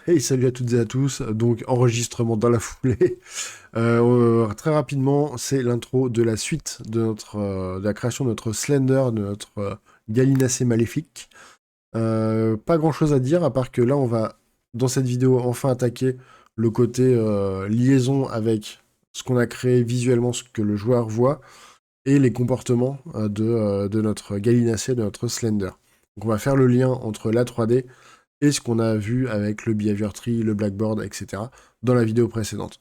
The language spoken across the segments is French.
Hey, salut à toutes et à tous. Donc, enregistrement dans la foulée. Très rapidement, c'est l'intro de la suite de de la création de notre Slender, de notre gallinacé maléfique. Pas grand-chose à dire, à part que là, on va, dans cette vidéo, enfin attaquer le côté liaison avec ce qu'on a créé visuellement, ce que le joueur voit, et les comportements de notre gallinacé, de notre Slender. Donc, on va faire le lien entre la 3D et ce qu'on a vu avec le behavior tree, le blackboard, etc. dans la vidéo précédente.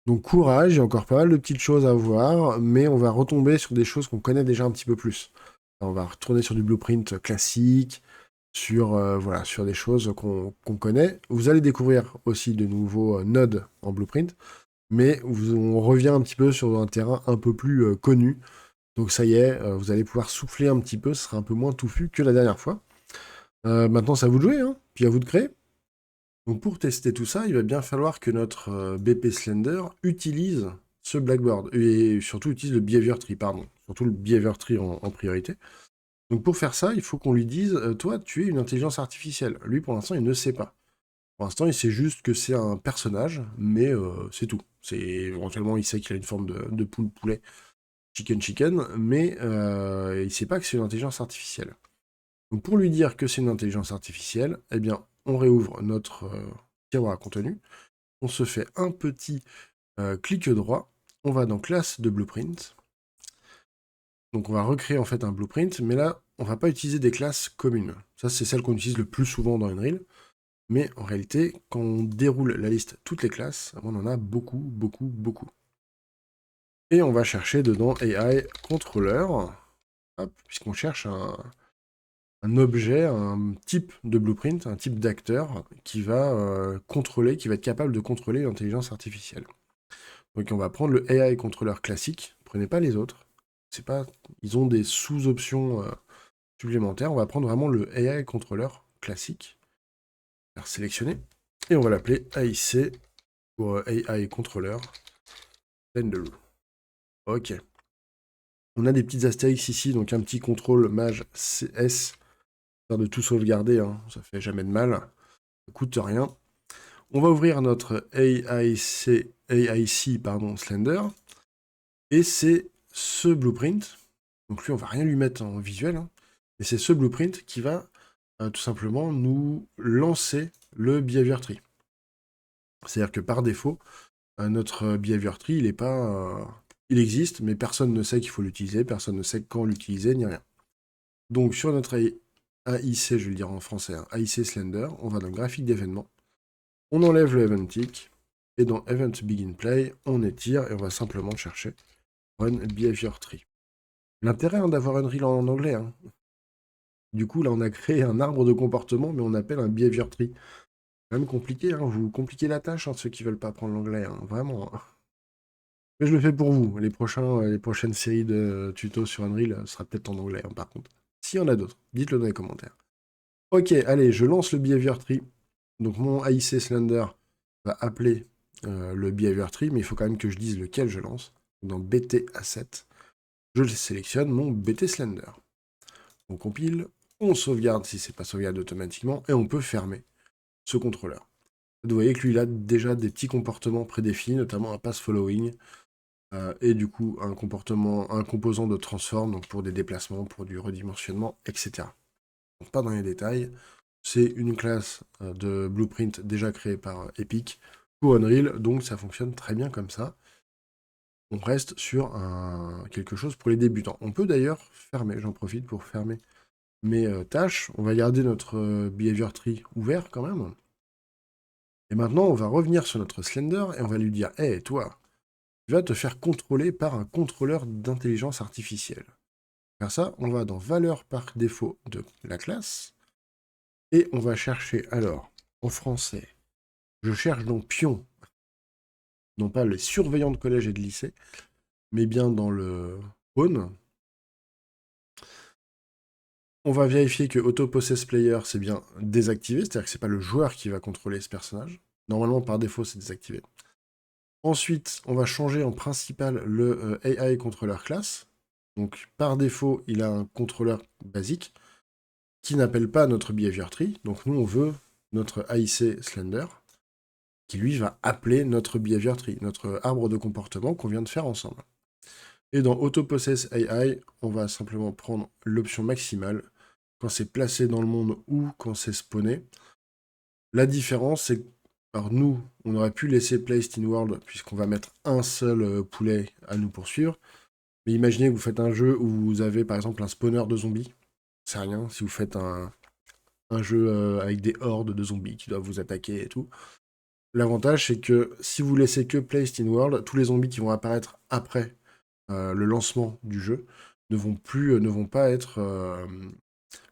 Donc courage, il y a encore pas mal de petites choses à voir, mais on va retomber sur des choses qu'on connaît déjà un petit peu plus. On va retourner sur du blueprint classique, sur, voilà, sur des choses qu'on connaît. Vous allez découvrir aussi de nouveaux nodes en blueprint, mais on revient un petit peu sur un terrain un peu plus connu. Donc ça y est, vous allez pouvoir souffler un petit peu, ce sera un peu moins touffu que la dernière fois. Maintenant, c'est à vous de jouer, hein, puis à vous de créer. Donc pour tester tout ça, il va bien falloir que notre BP Slender utilise ce Blackboard, et surtout utilise le Behavior Tree, pardon, surtout le Behavior Tree en priorité. Donc pour faire ça, il faut qu'on lui dise, toi, tu es une intelligence artificielle. Lui, pour l'instant, il ne sait pas. Pour l'instant, il sait juste que c'est un personnage, mais c'est tout. Éventuellement, il sait qu'il a une forme de poule-poulet, chicken-chicken, mais il ne sait pas que c'est une intelligence artificielle. Donc pour lui dire que c'est une intelligence artificielle, eh bien, on réouvre notre tiroir à contenu, on se fait un petit clic droit, on va dans classe de blueprint, donc on va recréer en fait un blueprint, mais là, on va pas utiliser des classes communes. Ça, c'est celle qu'on utilise le plus souvent dans Unreal, mais en réalité, quand on déroule la liste toutes les classes, on en a beaucoup, beaucoup, beaucoup. Et on va chercher dedans AI Controller, puisqu'on cherche un objet, un type de blueprint, un type d'acteur qui va contrôler, qui va être capable de contrôler l'intelligence artificielle. Donc on va prendre le AI contrôleur classique, prenez pas les autres, c'est pas, ils ont des sous-options supplémentaires, on va prendre vraiment le AI contrôleur classique, faire sélectionner, et on va l'appeler AIC pour AI contrôleur Blender. Ok. On a des petites astérix ici, donc un petit contrôle maj CS, de tout sauvegarder, hein, ça fait jamais de mal, ça coûte rien. On va ouvrir notre AIC pardon, Slender, et c'est ce blueprint, donc lui on va rien lui mettre en visuel, hein, et c'est ce blueprint qui va tout simplement nous lancer le behavior tree. C'est-à-dire que par défaut, notre behavior tree, il est pas, il existe, mais personne ne sait qu'il faut l'utiliser, personne ne sait quand l'utiliser, ni rien. Donc sur notre AIC, je vais le dire en français, hein, AIC Slender, on va dans le graphique d'événement, on enlève le event tick, et dans Event Begin Play, on étire et on va simplement chercher Run Behavior Tree. L'intérêt d'avoir Unreal en anglais, hein. Du coup, là, on a créé un arbre de comportement, mais on appelle un Behavior Tree. C'est quand même compliqué, hein. Vous compliquez la tâche, hein, ceux qui veulent pas apprendre l'anglais, hein, vraiment, hein. Mais je le fais pour vous. Les prochaines séries de tutos sur Unreal sera peut-être en anglais, hein, par contre. S'il y en a d'autres, dites-le dans les commentaires. Ok, allez, je lance le Behavior Tree. Donc mon AIC Slender va appeler le Behavior Tree, mais il faut quand même que je dise lequel je lance. Dans BT Asset, je sélectionne mon BT Slender. On compile, on sauvegarde si c'est pas sauvegardé automatiquement, et on peut fermer ce contrôleur. Vous voyez que lui, il a déjà des petits comportements prédéfinis, notamment un pass following, et du coup un composant de transform, donc pour des déplacements, pour du redimensionnement, etc. Donc pas dans les détails, c'est une classe de blueprint déjà créée par Epic pour Unreal, donc ça fonctionne très bien comme ça. On reste sur quelque chose pour les débutants. On peut d'ailleurs fermer, j'en profite pour fermer mes tâches. On va garder notre behavior tree ouvert quand même. Et maintenant, on va revenir sur notre Slender et on va lui dire, hé, toi, tu vas te faire contrôler par un contrôleur d'intelligence artificielle. Pour faire ça, on va dans valeur par défaut de la classe et on va chercher alors, en français, je cherche donc pion, non pas les surveillants de collège et de lycée, mais bien dans le pawn. On va vérifier que AutoPossess Player, c'est bien désactivé, c'est-à-dire que c'est pas le joueur qui va contrôler ce personnage. Normalement, par défaut, c'est désactivé. Ensuite, on va changer en principal le AI contrôleur class. Donc, par défaut, il a un contrôleur basique qui n'appelle pas notre behavior tree. Donc, nous, on veut notre AIC Slender, qui lui va appeler notre behavior tree, notre arbre de comportement qu'on vient de faire ensemble. Et dans AutoProcess AI, on va simplement prendre l'option maximale quand c'est placé dans le monde ou quand c'est spawné. La différence, c'est que, alors nous, on aurait pu laisser Placed in World puisqu'on va mettre un seul poulet à nous poursuivre. Mais imaginez que vous faites un jeu où vous avez par exemple un spawner de zombies. C'est rien, si vous faites un jeu avec des hordes de zombies qui doivent vous attaquer et tout. L'avantage, c'est que si vous laissez que Placed in World, tous les zombies qui vont apparaître après le lancement du jeu ne vont pas être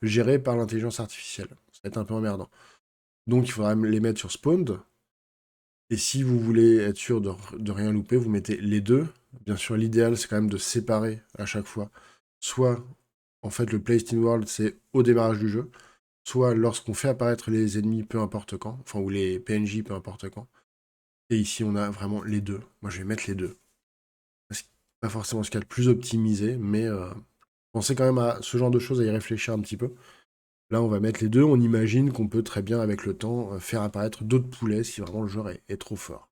gérés par l'intelligence artificielle. Ça va être un peu emmerdant. Donc il faudra les mettre sur Spawned. Et si vous voulez être sûr de rien louper, vous mettez les deux. Bien sûr, l'idéal, c'est quand même de séparer à chaque fois. Soit, en fait, le Placed in World, c'est au démarrage du jeu. Soit lorsqu'on fait apparaître les ennemis, peu importe quand. Enfin, ou les PNJ, peu importe quand. Et ici, on a vraiment les deux. Moi, je vais mettre les deux. C'est pas forcément ce qu'il y a de plus optimisé, mais pensez quand même à ce genre de choses, à y réfléchir un petit peu. Là, on va mettre les deux. On imagine qu'on peut très bien, avec le temps, faire apparaître d'autres poulets si vraiment le joueur est trop fort.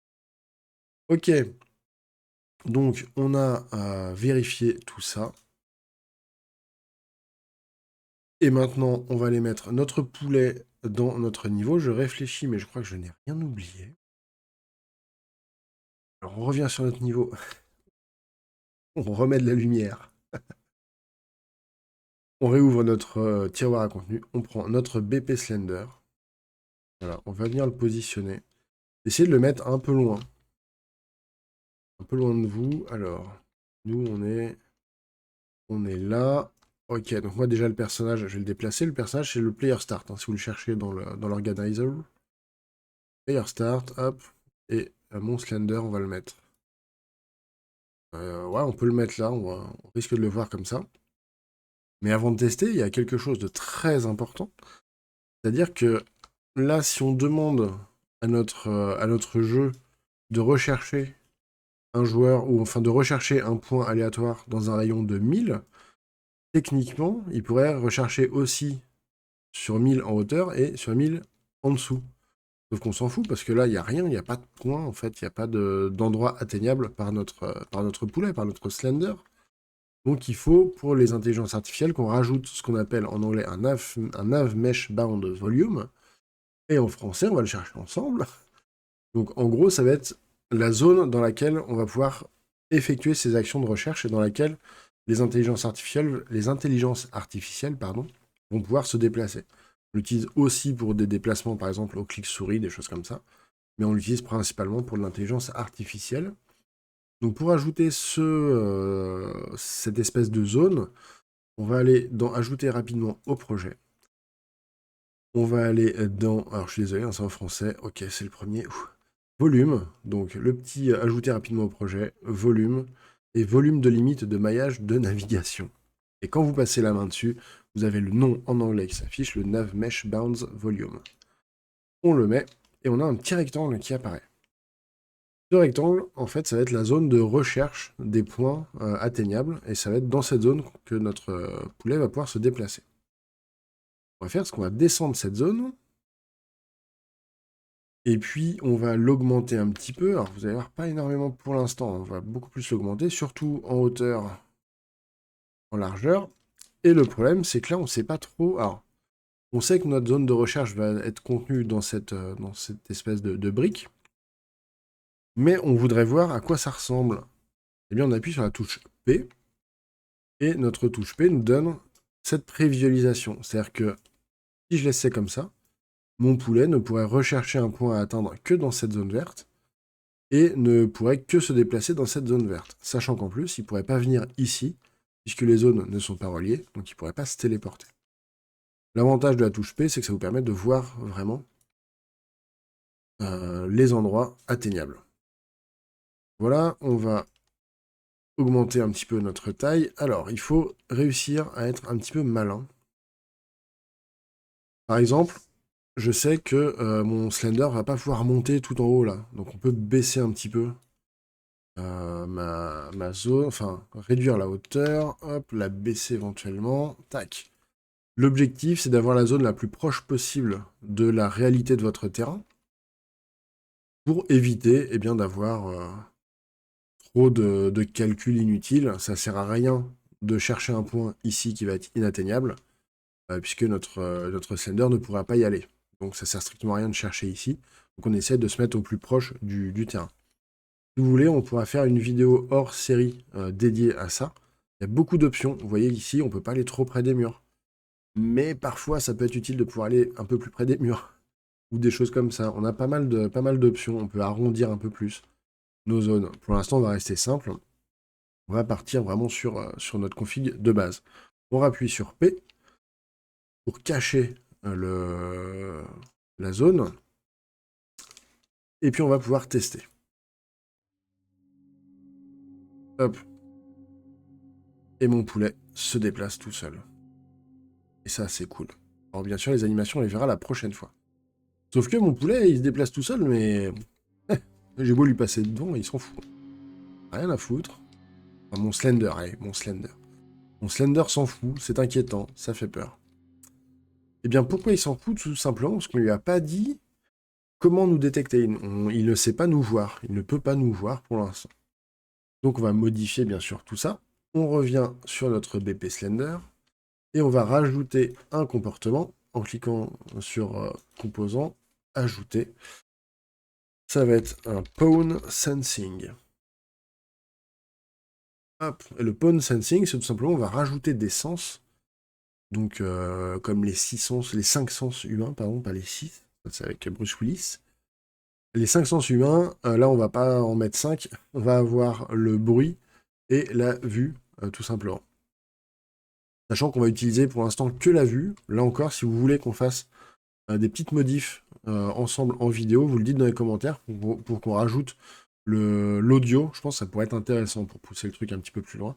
Ok. Donc, on a vérifié tout ça. Et maintenant, on va aller mettre notre poulet dans notre niveau. Je réfléchis, mais je crois que je n'ai rien oublié. Alors, on revient sur notre niveau. On remet de la lumière. On réouvre notre tiroir à contenu. On prend notre BP Slender. Voilà, on va venir le positionner. Essayez de le mettre un peu loin. Un peu loin de vous. Alors, nous, on est là. Ok, donc moi déjà le personnage, je vais le déplacer. Le personnage, c'est le player start, hein, si vous le cherchez dans l'organizer. Player start, hop. Et mon Slender, on va le mettre. Ouais, on peut le mettre là, on risque de le voir comme ça. Mais avant de tester, il y a quelque chose de très important. C'est-à-dire que là, si on demande à notre jeu de rechercher un joueur, ou enfin de rechercher un point aléatoire dans un rayon de 1000, techniquement, il pourrait rechercher aussi sur 1000 en hauteur et sur 1000 en dessous. Sauf qu'on s'en fout, parce que là, il n'y a rien, il n'y a pas de point, en fait, il n'y a pas d'endroit atteignable par notre poulet, par notre Slender. Donc il faut, pour les intelligences artificielles, qu'on rajoute ce qu'on appelle en anglais un nav mesh bound volume, et en français, on va le chercher ensemble. Donc en gros, ça va être la zone dans laquelle on va pouvoir effectuer ces actions de recherche et dans laquelle les intelligences artificielles, pardon, vont pouvoir se déplacer. On l'utilise aussi pour des déplacements, par exemple au clic-souris, des choses comme ça, mais on l'utilise principalement pour de l'intelligence artificielle. Donc pour ajouter cette espèce de zone, on va aller dans Ajouter rapidement au projet. On va aller dans... Alors je suis désolé, hein, c'est en français. Ok, c'est le premier. Volume, donc le petit Ajouter rapidement au projet, volume, et volume de limite de maillage de navigation. Et quand vous passez la main dessus, vous avez le nom en anglais qui s'affiche, le Nav Mesh Bounds Volume. On le met, et on a un petit rectangle qui apparaît. Ce rectangle, en fait, ça va être la zone de recherche des points atteignables, et ça va être dans cette zone que notre poulet va pouvoir se déplacer. On va faire, ce qu'on va descendre cette zone, et puis on va l'augmenter un petit peu. Alors vous allez voir, pas énormément pour l'instant, on va beaucoup plus l'augmenter, surtout en hauteur, en largeur. Et le problème, c'est que là, on ne sait pas trop... Alors, on sait que notre zone de recherche va être contenue dans cette espèce de brique, mais on voudrait voir à quoi ça ressemble. Eh bien, on appuie sur la touche P, et notre touche P nous donne cette prévisualisation. C'est-à-dire que si je laissais comme ça, mon poulet ne pourrait rechercher un point à atteindre que dans cette zone verte, et ne pourrait que se déplacer dans cette zone verte. Sachant qu'en plus, il ne pourrait pas venir ici, puisque les zones ne sont pas reliées, donc il ne pourrait pas se téléporter. L'avantage de la touche P, c'est que ça vous permet de voir vraiment les endroits atteignables. Voilà, on va augmenter un petit peu notre taille. Alors, il faut réussir à être un petit peu malin. Par exemple, je sais que mon Slender va pas pouvoir monter tout en haut là, donc on peut baisser un petit peu ma zone, enfin réduire la hauteur, hop, la baisser éventuellement, tac. L'objectif, c'est d'avoir la zone la plus proche possible de la réalité de votre terrain pour éviter eh bien, d'avoir trop de calculs inutiles. Ça sert à rien de chercher un point ici qui va être inatteignable, puisque notre Slender ne pourra pas y aller. Donc ça sert strictement à rien de chercher ici. Donc on essaie de se mettre au plus proche du terrain. Si vous voulez, on pourra faire une vidéo hors série dédiée à ça. Il y a beaucoup d'options. Vous voyez ici, on ne peut pas aller trop près des murs. Mais parfois, ça peut être utile de pouvoir aller un peu plus près des murs. Ou des choses comme ça. On a pas mal d'options. On peut arrondir un peu plus nos zones. Pour l'instant, on va rester simple. On va partir vraiment sur notre config de base. On appuie sur P pour cacher la zone. Et puis, on va pouvoir tester. Hop. Et mon poulet se déplace tout seul. Et ça, c'est cool. Alors bien sûr, les animations, on les verra la prochaine fois. Sauf que mon poulet, il se déplace tout seul, mais... j'ai beau lui passer devant, il s'en fout. Rien à foutre. Enfin, mon Slender, allez, mon Slender. Mon Slender s'en fout, c'est inquiétant, ça fait peur. Eh bien, pourquoi il s'en fout? Tout simplement parce qu'on lui a pas dit comment nous détecter. Il ne sait pas nous voir, il ne peut pas nous voir pour l'instant. Donc on va modifier bien sûr tout ça. On revient sur notre BP Slender. Et on va rajouter un comportement en cliquant sur composant, ajouter. Ça va être un pawn sensing. Hop. Et le pawn sensing, c'est tout simplement, on va rajouter des sens. Donc, comme les 5 sens humains, pardon, pas les 6. C'est avec Bruce Willis. Les 5 sens humains, là, on va pas en mettre 5. On va avoir le bruit et la vue, tout simplement. Sachant qu'on va utiliser pour l'instant que la vue. Là encore, si vous voulez qu'on fasse des petites modifs ensemble en vidéo, vous le dites dans les commentaires pour qu'on rajoute l'audio. Je pense que ça pourrait être intéressant pour pousser le truc un petit peu plus loin.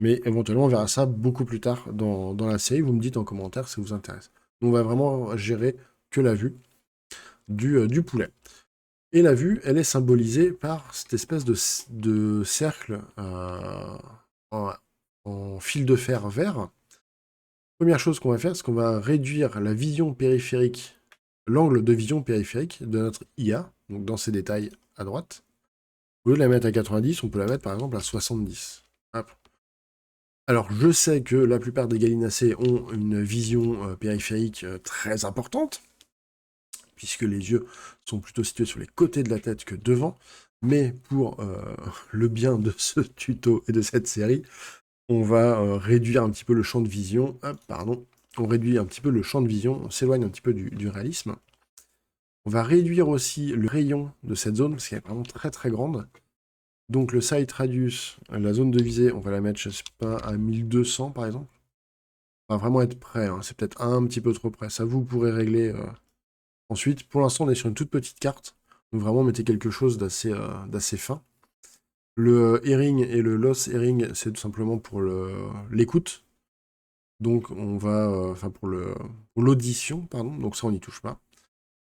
Mais éventuellement, on verra ça beaucoup plus tard dans la série. Vous me dites en commentaire si ça vous intéresse. On va vraiment gérer que la vue du poulet. Et la vue, elle est symbolisée par cette espèce de cercle en fil de fer vert. Première chose qu'on va faire, c'est qu'on va réduire la vision périphérique, l'angle de vision périphérique de notre IA, donc dans ces détails à droite. Au lieu de la mettre à 90, on peut la mettre par exemple à 70. Hop. Alors je sais que la plupart des gallinacés ont une vision périphérique très importante, puisque les yeux sont plutôt situés sur les côtés de la tête que devant, mais pour le bien de ce tuto et de cette série, on va réduire un petit peu le champ de vision. Hop, pardon. On réduit un petit peu le champ de vision, on s'éloigne un petit peu du réalisme. On va réduire aussi le rayon de cette zone, parce qu'elle est vraiment très très grande. Donc le sight radius, la zone de visée, on va la mettre, je sais pas, à 1200 par exemple. On va vraiment être près, hein. C'est peut-être un petit peu trop près. Ça, vous pourrez régler ensuite. Pour l'instant, on est sur une toute petite carte. Donc vraiment, mettez quelque chose d'assez fin. Le hearing et le loss hearing, c'est tout simplement pour l'écoute. Donc on va, enfin pour l'audition, pardon. Donc ça, on n'y touche pas.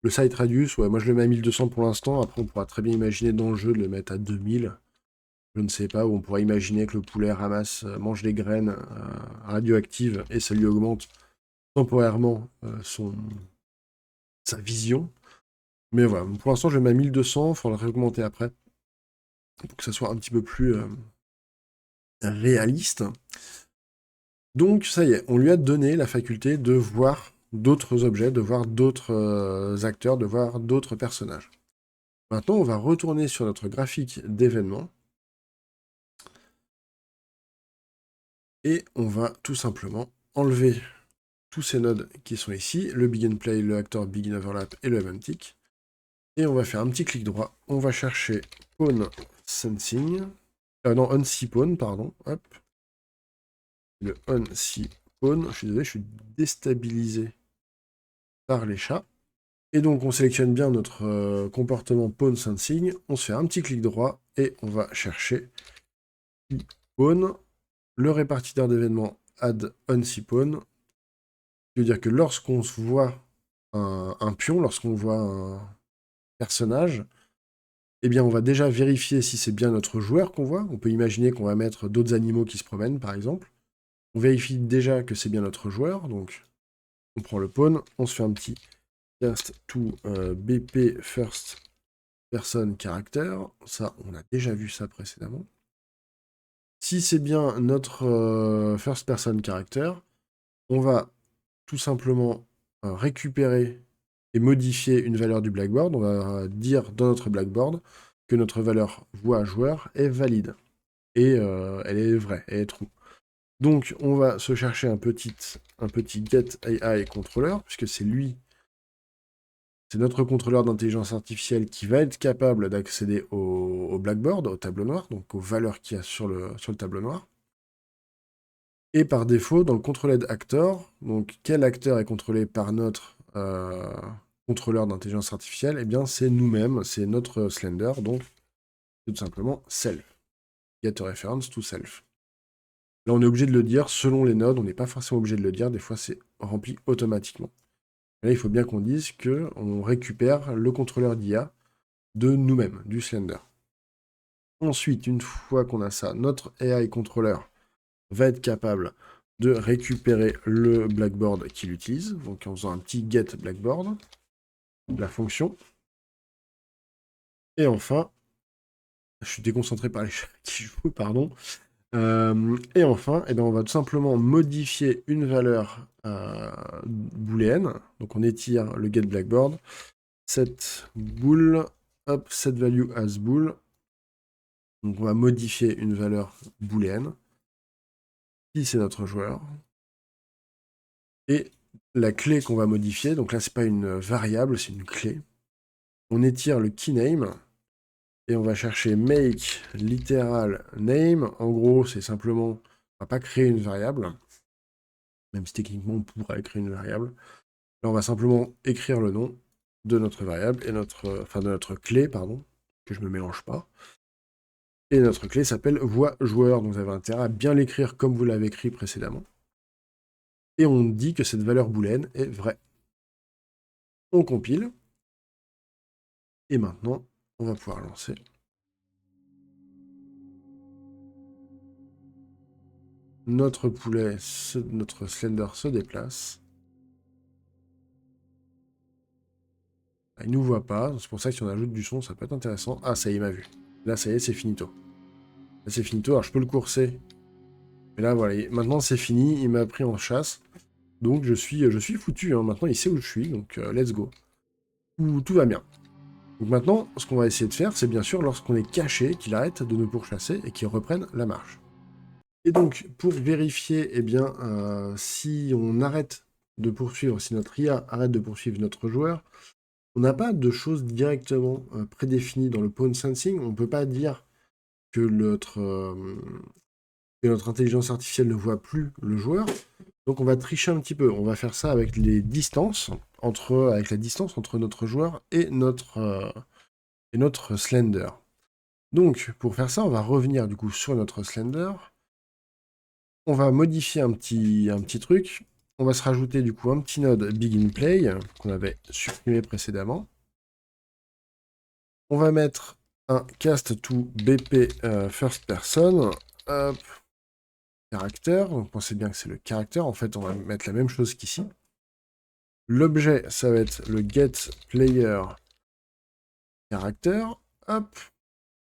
Le sight radius, ouais, moi je le mets à 1200 pour l'instant. Après, on pourra très bien imaginer dans le jeu de le mettre à 2000. Je ne sais pas, où on pourra imaginer que le poulet mange des graines radioactives et ça lui augmente temporairement sa vision. Mais voilà, pour l'instant, je le mets à 1200. Il faudra augmenter après pour que ça soit un petit peu plus réaliste. Donc, ça y est, on lui a donné la faculté de voir d'autres objets, de voir d'autres acteurs, de voir d'autres personnages. Maintenant, on va retourner sur notre graphique d'événement. Et on va tout simplement enlever tous ces nodes qui sont ici, le Begin Play, le Actor Begin Overlap et le Event Tick. Et on va faire un petit clic droit. On va chercher Pawn Sensing. Non, Unsee Pawn, pardon. Hop. Le Unsee Pawn. Je suis désolé, je suis déstabilisé par les chats. Et donc on sélectionne bien notre comportement Pawn Sensing. On se fait un petit clic droit et on va chercher Pawn. Le répartiteur d'événements Add Unsee Pawn. Ce qui veut dire que lorsqu'on se voit un pion, lorsqu'on voit un personnage, eh bien on va déjà vérifier si c'est bien notre joueur qu'on voit. On peut imaginer qu'on va mettre d'autres animaux qui se promènent, par exemple. On vérifie déjà que c'est bien notre joueur, donc On prend le pawn, on se fait un petit cast to BP first person character. Ça, on a déjà vu ça précédemment. Si c'est bien notre first person character, on va tout simplement récupérer et modifier une valeur du blackboard. On va dire dans notre blackboard que notre valeur voix joueur est valide. Et elle est vraie, elle est true. Donc on va se chercher un petit get AI controller, puisque c'est lui, c'est notre contrôleur d'intelligence artificielle qui va être capable d'accéder au blackboard, au tableau noir, donc aux valeurs qu'il y a sur le tableau noir. Et par défaut, dans le contrôled actor, donc quel acteur est contrôlé par notre contrôleur d'intelligence artificielle? Eh bien, c'est nous-mêmes, c'est notre Slender, donc c'est tout simplement self. Get a reference to self. Là, on est obligé de le dire selon les nodes, on n'est pas forcément obligé de le dire, des fois c'est rempli automatiquement. Là, il faut bien qu'on dise qu'on récupère le contrôleur d'IA de nous-mêmes, du Slender. Ensuite, une fois qu'on a ça, notre AI controller va être capable de récupérer le blackboard qu'il utilise, donc en faisant un petit get blackboard, la fonction. Et enfin, je suis déconcentré par les chats qui jouent, pardon. Et enfin, eh ben, on va tout simplement modifier une valeur booléenne. Donc on étire le get blackboard, set bool, hop, set value as bool. Donc on va modifier une valeur booléenne. Qui c'est notre joueur. Et la clé qu'on va modifier, donc là c'est pas une variable, c'est une clé. On étire le keyname et on va chercher make literal name. En gros, c'est simplement, on va pas créer une variable, même si techniquement on pourrait créer une variable. Là, on va simplement écrire le nom de notre variable et de notre clé, pardon, que je me mélange pas. Et notre clé s'appelle voix joueur, donc vous avez intérêt à bien l'écrire comme vous l'avez écrit précédemment. Et on dit que cette valeur booléenne est vraie. On compile. Et maintenant, on va pouvoir lancer. Notre poulet, notre Slender se déplace. Il ne nous voit pas, c'est pour ça que si on ajoute du son, ça peut être intéressant. Ah, ça y est, il m'a vu. Là, ça y est, c'est finito. Là, c'est finito, alors je peux le courser. Mais là, voilà, maintenant c'est fini, il m'a pris en chasse. Donc je suis foutu, hein. Maintenant il sait où je suis, donc let's go. Tout va bien. Donc maintenant, ce qu'on va essayer de faire, c'est bien sûr, lorsqu'on est caché, qu'il arrête de nous pourchasser et qu'il reprenne la marche. Et donc, pour vérifier, eh bien, si on arrête de poursuivre, si notre IA arrête de poursuivre notre joueur, on n'a pas de choses directement prédéfinies dans le pawn sensing. On ne peut pas dire que notre intelligence artificielle ne voit plus le joueur. Donc on va tricher un petit peu. On va faire ça avec les distances, avec la distance entre notre joueur et notre Slender. Donc, pour faire ça, on va revenir du coup sur notre Slender. On va modifier un petit truc. On va se rajouter du coup un petit node begin play qu'on avait supprimé précédemment. On va mettre un cast to BP first person. Hop. Caractère. Donc pensez bien que c'est le caractère. En fait, on va mettre la même chose qu'ici. L'objet, ça va être le get player character. Hop.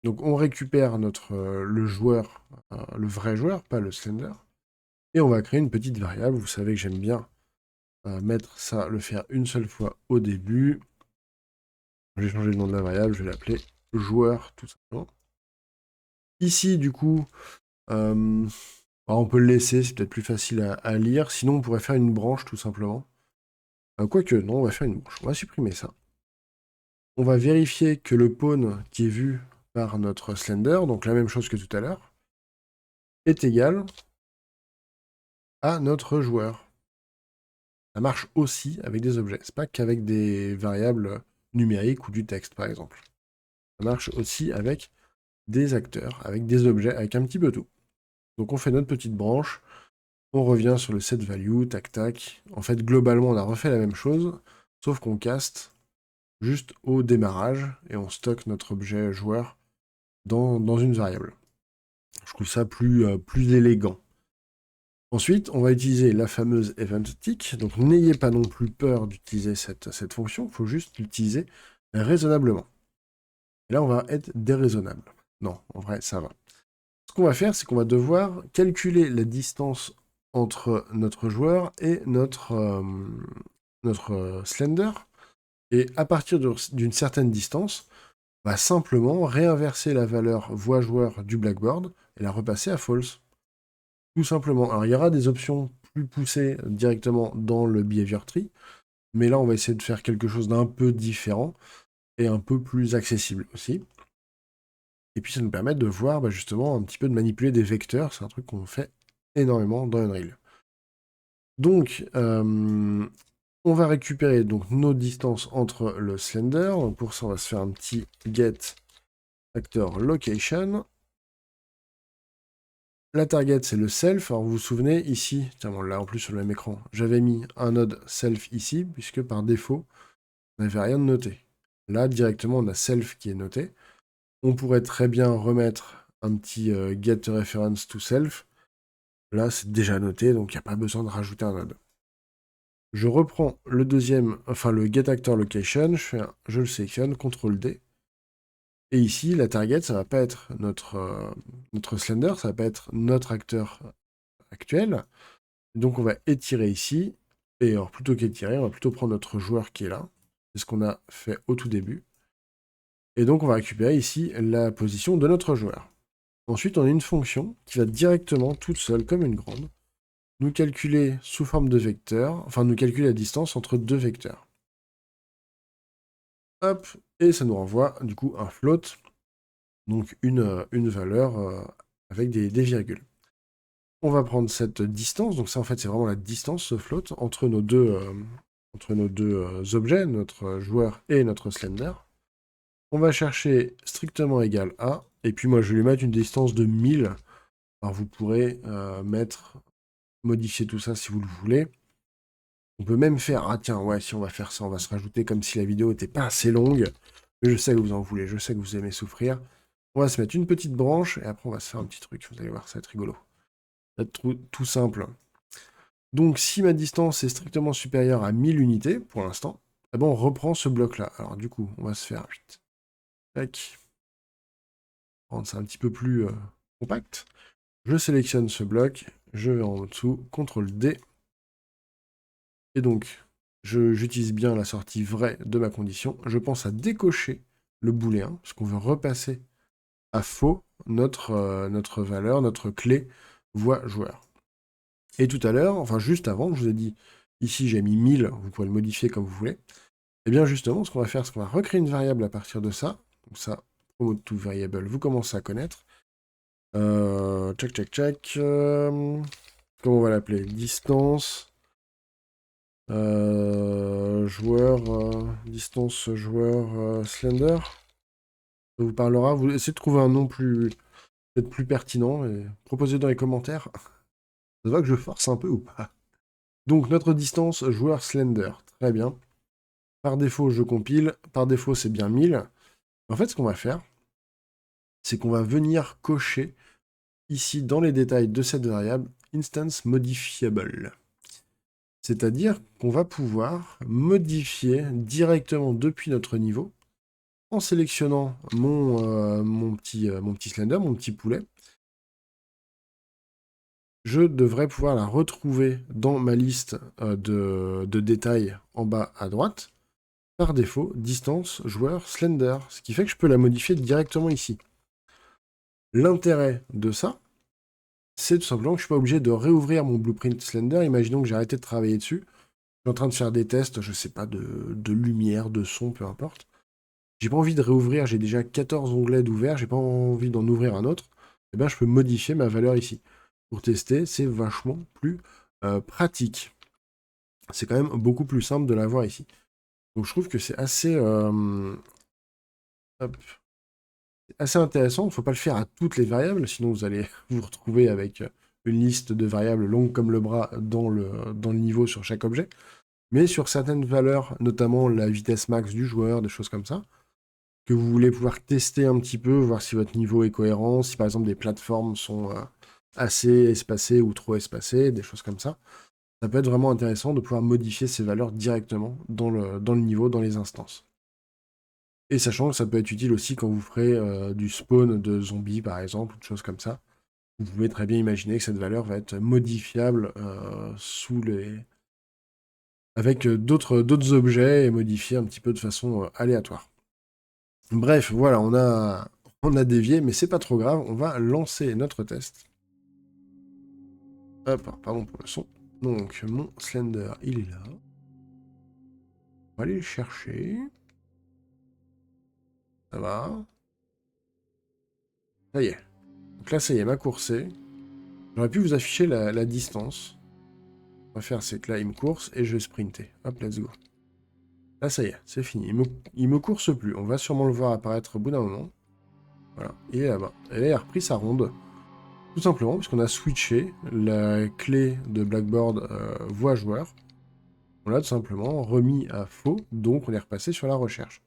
Donc on récupère le joueur, le vrai joueur, pas le Slender. Et on va créer une petite variable. Vous savez que j'aime bien mettre ça, le faire une seule fois au début. J'ai changé le nom de la variable, je vais l'appeler joueur tout simplement. Ici, du coup, on peut le laisser, c'est peut-être plus facile à lire. Sinon, on pourrait faire une branche tout simplement. Quoique, non, on va faire une branche. On va supprimer ça. On va vérifier que le pawn qui est vu par notre Slender, donc la même chose que tout à l'heure, est égal à notre joueur. Ça marche aussi avec des objets. C'est pas qu'avec des variables numériques ou du texte, par exemple. Ça marche aussi avec des acteurs, avec des objets, avec un petit peu tout. Donc on fait notre petite branche, on revient sur le set value, tac tac. En fait, globalement, on a refait la même chose, sauf qu'on caste juste au démarrage et on stocke notre objet joueur dans une variable. Je trouve ça plus élégant. Ensuite, on va utiliser la fameuse event tick. Donc, n'ayez pas non plus peur d'utiliser cette fonction. Il faut juste l'utiliser raisonnablement. Et là, on va être déraisonnable. Non, en vrai, ça va. Ce qu'on va faire, c'est qu'on va devoir calculer la distance entre notre joueur et notre Slender. Et à partir d'une certaine distance, on va simplement réinverser la valeur voix joueur du blackboard et la repasser à false. Tout simplement. Alors, il y aura des options plus poussées directement dans le behavior tree, mais là, on va essayer de faire quelque chose d'un peu différent et un peu plus accessible aussi. Et puis, ça nous permet de voir justement un petit peu de manipuler des vecteurs. C'est un truc qu'on fait énormément dans Unreal. Donc, on va récupérer donc, nos distances entre le Slender. Donc, pour ça, on va se faire un petit get actor location. La target, c'est le self. Alors, vous vous souvenez, ici, tiens, bon, là, en plus, sur le même écran, j'avais mis un node self ici, puisque par défaut, on n'avait rien de noté. Là, directement, on a self qui est noté. On pourrait très bien remettre un petit get reference to self. Là, c'est déjà noté, donc il n'y a pas besoin de rajouter un node. Je reprends le deuxième, enfin le get actor location, je le sélectionne, CTRL D. Et ici, la target, ça va pas être notre Slender, ça va pas être notre acteur actuel. Donc on va étirer ici, et alors plutôt qu'étirer, on va plutôt prendre notre joueur qui est là. C'est ce qu'on a fait au tout début. Et donc on va récupérer ici la position de notre joueur. Ensuite, on a une fonction qui va directement, toute seule, comme une grande, nous calculer sous forme de vecteur, enfin nous calculer la distance entre deux vecteurs. Hop, et ça nous renvoie du coup un float, donc une valeur avec des virgules. On va prendre cette distance, donc ça en fait c'est vraiment la distance, ce float, entre nos deux objets, notre joueur et notre Slender. On va chercher strictement égal à, et puis moi je vais lui mettre une distance de 1000. Alors vous pourrez modifier tout ça si vous le voulez. On peut même faire, ah tiens, ouais, si on va faire ça, on va se rajouter comme si la vidéo n'était pas assez longue. Mais je sais que vous en voulez, je sais que vous aimez souffrir. On va se mettre une petite branche, et après on va se faire un petit truc, vous allez voir, ça va être rigolo. Ça va être tout simple. Donc si ma distance est strictement supérieure à 1000 unités, pour l'instant, eh ben, on reprend ce bloc-là. Alors du coup, on va se faire... Tac. Rendre ça un petit peu plus compact. Je sélectionne ce bloc, je vais en dessous, CTRL D. Et donc, j'utilise bien la sortie vraie de ma condition. Je pense à décocher le booléen, parce qu'on veut repasser à faux notre valeur, notre clé voix joueur. Et tout à l'heure, enfin juste avant, je vous ai dit, ici j'ai mis 1000, vous pouvez le modifier comme vous voulez. Et bien justement, ce qu'on va faire, c'est qu'on va recréer une variable à partir de ça. Donc ça, promote to variable, vous commencez à connaître. Comment on va l'appeler? Distance. Distance joueur Slender. Ça vous parlera. Vous essayez de trouver un nom peut-être plus pertinent et proposez dans les commentaires. Ça va que je force un peu ou pas? Donc notre distance joueur Slender. Très bien. Par défaut, je compile. Par défaut, c'est bien 1000. En fait, ce qu'on va faire, c'est qu'on va venir cocher ici dans les détails de cette variable instance modifiable. C'est-à-dire qu'on va pouvoir modifier directement depuis notre niveau en sélectionnant mon petit Slender, mon petit poulet. Je devrais pouvoir la retrouver dans ma liste de détails en bas à droite. Par défaut, distance, joueur, Slender. Ce qui fait que je peux la modifier directement ici. L'intérêt de ça, c'est tout simplement que je ne suis pas obligé de réouvrir mon blueprint Slender. Imaginons que j'ai arrêté de travailler dessus. Je suis en train de faire des tests, je sais pas, de lumière, de son, peu importe. J'ai pas envie de réouvrir, j'ai déjà 14 onglets d'ouvert, j'ai pas envie d'en ouvrir un autre. Et bien je peux modifier ma valeur ici. Pour tester, c'est vachement plus pratique. C'est quand même beaucoup plus simple de l'avoir ici. Donc je trouve que c'est assez, assez intéressant. Il ne faut pas le faire à toutes les variables, sinon vous allez vous retrouver avec une liste de variables longue comme le bras dans le niveau sur chaque objet. Mais sur certaines valeurs, notamment la vitesse max du joueur, des choses comme ça, que vous voulez pouvoir tester un petit peu, voir si votre niveau est cohérent, si par exemple des plateformes sont assez espacé ou trop espacé, des choses comme ça. Ça peut être vraiment intéressant de pouvoir modifier ces valeurs directement dans le niveau, dans les instances. Et sachant que ça peut être utile aussi quand vous ferez du spawn de zombies, par exemple, ou de choses comme ça. Vous pouvez très bien imaginer que cette valeur va être modifiable avec d'autres objets et modifiée un petit peu de façon aléatoire. Bref, voilà, on a dévié, mais c'est pas trop grave. On va lancer notre test. Hop, pardon pour le son. Donc, mon Slender, il est là. On va aller le chercher. Ça va. Ça y est. Donc là, ça y est, ma coursée. J'aurais pu vous afficher la distance. On va faire, c'est que là, il me course et je vais sprinter. Hop, let's go. Là, ça y est, c'est fini. Il me course plus. On va sûrement le voir apparaître au bout d'un moment. Voilà, il est là-bas. Et là, il a repris sa ronde. Tout simplement parce qu'on a switché la clé de Blackboard voix joueur. On l'a tout simplement remis à faux, donc on est repassé sur la recherche.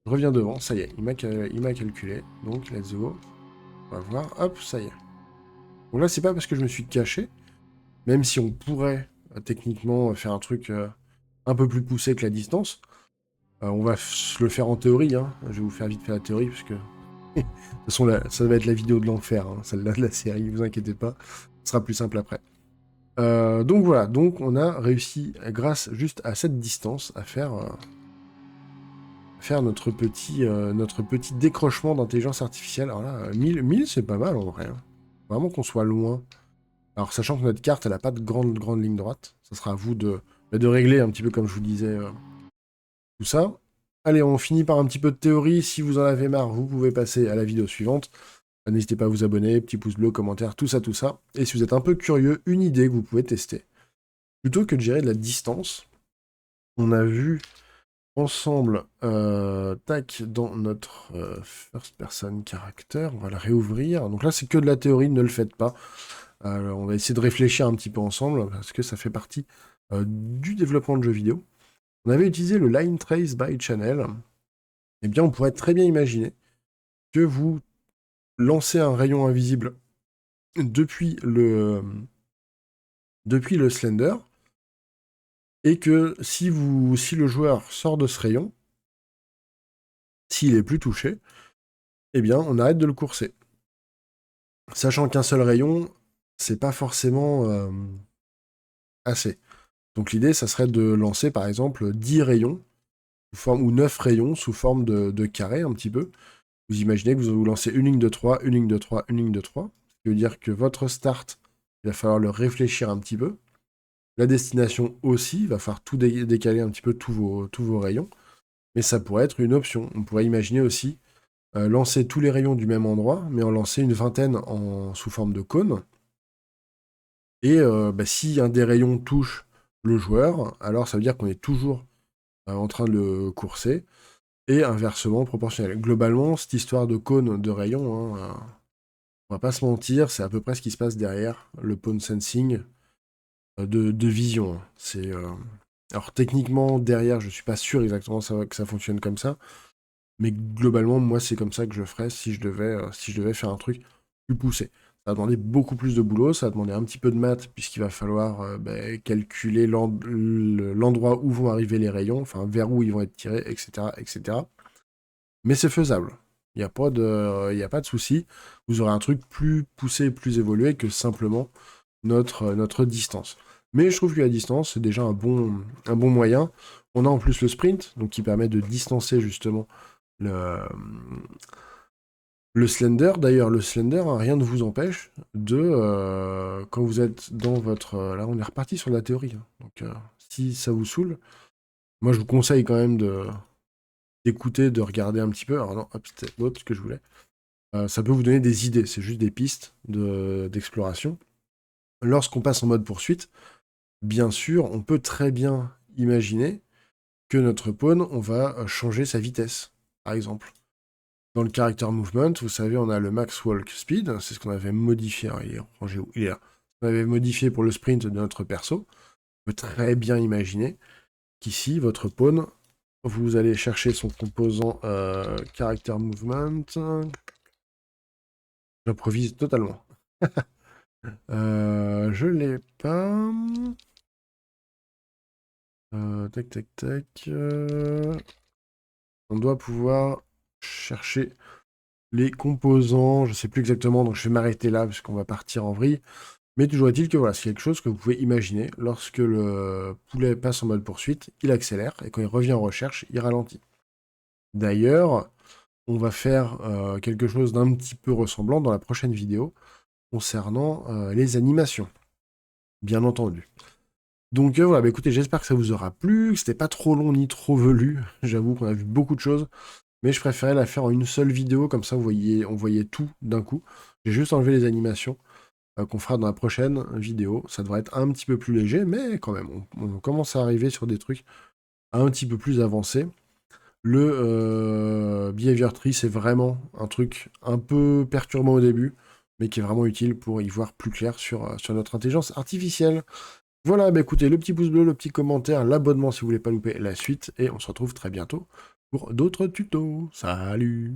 Je reviens devant, ça y est, il m'a calculé. Donc, let's go. On va voir, hop, ça y est. Donc là, c'est pas parce que je me suis caché, même si on pourrait techniquement faire un truc un peu plus poussé que la distance. On va le faire en théorie, hein. Je vais vous faire vite faire la théorie, parce que... de toute façon, ça va être la vidéo de l'enfer, hein, celle-là de la série, vous inquiétez pas. Ce sera plus simple après. Donc voilà, donc on a réussi, grâce juste à cette distance, à faire notre petit décrochement d'intelligence artificielle. Alors là, 1000 c'est pas mal en vrai, hein. Vraiment qu'on soit loin. Alors sachant que notre carte, elle n'a pas de grande ligne droite, ça sera à vous de régler un petit peu comme je vous disais tout ça. Allez, on finit par un petit peu de théorie. Si vous en avez marre, vous pouvez passer à la vidéo suivante. N'hésitez pas à vous abonner, petit pouce bleu, commentaire, tout ça, tout ça. Et si vous êtes un peu curieux, une idée que vous pouvez tester. Plutôt que de gérer de la distance, on a vu ensemble, tac, dans notre first person character, on va le réouvrir. Donc là, c'est que de la théorie, ne le faites pas. On va essayer de réfléchir un petit peu ensemble, parce que ça fait partie du développement de jeux vidéo. On avait utilisé le line trace by channel. Eh bien, on pourrait très bien imaginer que vous lancez un rayon invisible depuis le Slender, et que si le joueur sort de ce rayon, s'il est plus touché, eh bien, on arrête de le courser. Sachant qu'un seul rayon, c'est pas forcément assez. Donc l'idée, ça serait de lancer, par exemple, 10 rayons, ou 9 rayons sous forme de carré, un petit peu. Vous imaginez que vous lancez une ligne de 3, une ligne de 3, une ligne de 3. Ce qui veut dire que votre start, il va falloir le réfléchir un petit peu. La destination aussi, il va falloir tout décaler un petit peu tous vos rayons. Mais ça pourrait être une option. On pourrait imaginer aussi lancer tous les rayons du même endroit, mais en lancer une vingtaine sous forme de cône. Et si un des rayons touche le joueur, alors ça veut dire qu'on est toujours en train de le courser, et inversement proportionnel. Globalement, cette histoire de cône de rayons, hein, on va pas se mentir, c'est à peu près ce qui se passe derrière le pawn sensing de vision, hein. Alors techniquement, derrière, je suis pas sûr exactement que ça fonctionne comme ça, mais globalement, moi, c'est comme ça que je ferais si je devais faire un truc plus poussé. Ça va demander beaucoup plus de boulot, ça va demander un petit peu de maths, puisqu'il va falloir calculer l'endroit où vont arriver les rayons, enfin vers où ils vont être tirés, etc., etc. Mais c'est faisable. Il n'y a pas de souci. Vous aurez un truc plus poussé, plus évolué que simplement notre distance. Mais je trouve que la distance, c'est déjà un bon moyen. On a en plus le sprint, donc qui permet de distancer justement le Slender. D'ailleurs, le Slender, hein, rien ne vous empêche quand vous êtes dans votre... là, on est reparti sur la théorie, hein. Donc, si ça vous saoule, moi, je vous conseille quand même d'écouter, de regarder un petit peu. Alors non, hop, c'était l'autre que je voulais. Ça peut vous donner des idées, c'est juste des pistes d'exploration. Lorsqu'on passe en mode poursuite, bien sûr, on peut très bien imaginer que notre pawn, on va changer sa vitesse, par exemple. Dans le character movement, vous savez, on a le max walk speed, c'est ce qu'on avait modifié. Alors, il est rangé où? Il est là. On avait modifié pour le sprint de notre perso. On peut très bien imaginer qu'ici, votre pawn, vous allez chercher son composant character movement. J'improvise totalement. Je l'ai pas. Tac, tac, tac. On doit pouvoir chercher les composants. Je sais plus exactement, donc je vais m'arrêter là parce qu'on va partir en vrille. Mais toujours est-il que voilà, c'est quelque chose que vous pouvez imaginer. Lorsque le poulet passe en mode poursuite, il accélère et quand il revient en recherche, il ralentit. D'ailleurs, on va faire quelque chose d'un petit peu ressemblant dans la prochaine vidéo concernant les animations, bien entendu. Donc voilà, bah, écoutez, j'espère que ça vous aura plu, que c'était pas trop long ni trop velu. J'avoue qu'on a vu beaucoup de choses, mais je préférais la faire en une seule vidéo, comme ça on voyait tout d'un coup. J'ai juste enlevé les animations qu'on fera dans la prochaine vidéo. Ça devrait être un petit peu plus léger, mais quand même, on commence à arriver sur des trucs un petit peu plus avancés. Le Behavior Tree, c'est vraiment un truc un peu perturbant au début, mais qui est vraiment utile pour y voir plus clair sur notre intelligence artificielle. Voilà, bah écoutez, le petit pouce bleu, le petit commentaire, l'abonnement si vous voulez pas louper la suite, et on se retrouve très bientôt pour d'autres tutos. Salut!